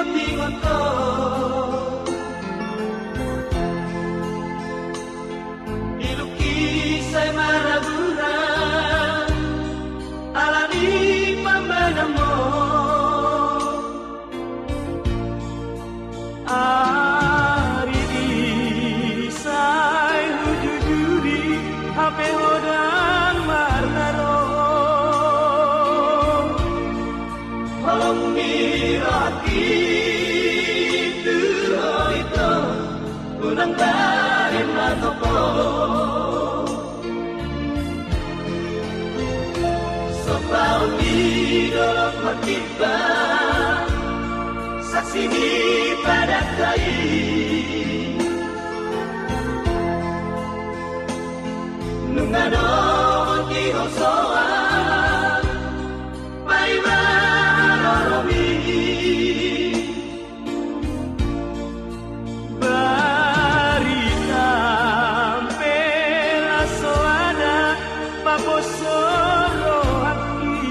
tingot-tingot ko. Dilukis ay maraguran alani pambanang mo. Ari isay hujujuri hape hodang marnaro. Walang miraki tuho ito unang dahil matopo. Sa paunidolok magkiba saksi ni padat lain nung ano ang kihosoan may maroromi baritang pelasoada paposoro haki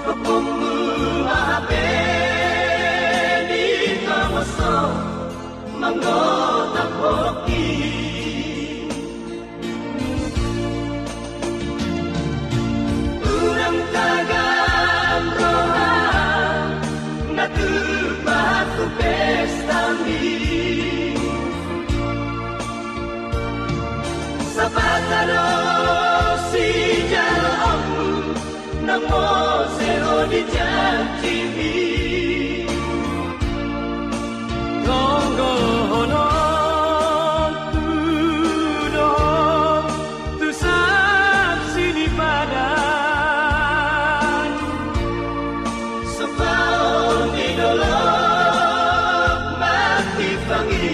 kapunggu mahape di kamoso manggota hoki. Urang tagam rohan natupat ku pestami sapataro si jalamu namo seho di janji Tonggo honon tudong tu saksi di padan sepaon di dolok mati pangi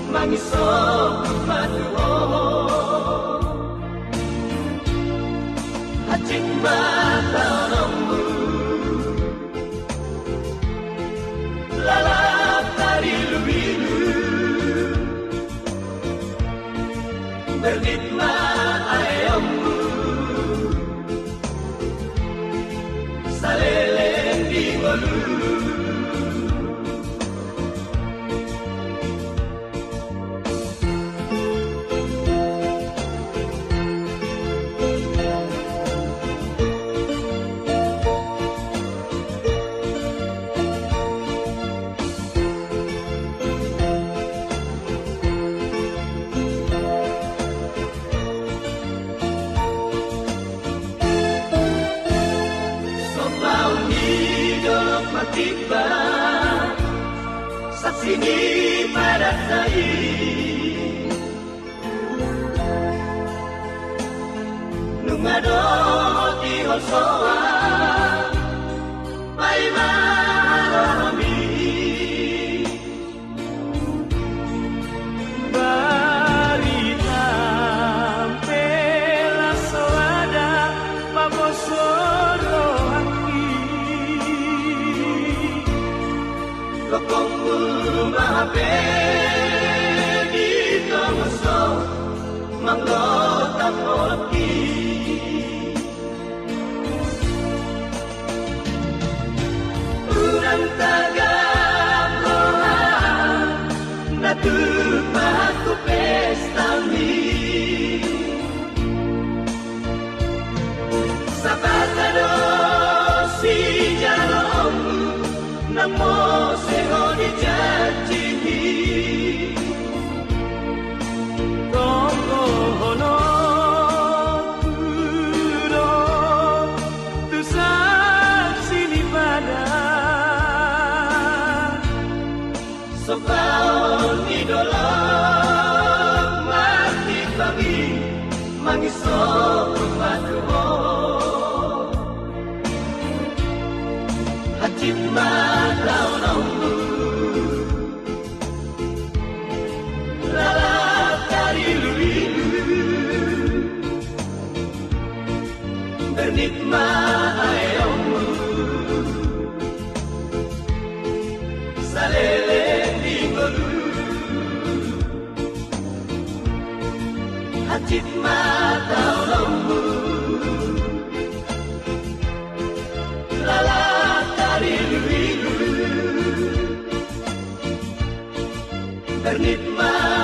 mangisok matuho hacik mata nongmu lalap tari lubilu berdikma ayammu saleleng di ngolu. Tiba saksi ni pada saya nungado ti hosoa pai marami barita pela soada pamosoro Lokongmu mahape di kamoso manggota hoki urang tagam rohan natupat ku pestami sapatado si jalomu namo seho di janji Tonggo honon tudong tu saksi ni padan sepaon idolok mati pagi mangisok matuho hacip matau nongmu lalap tari lubilu bernikma ayammu saleleng di ngolu hacip matau nongmu lalap bernikmat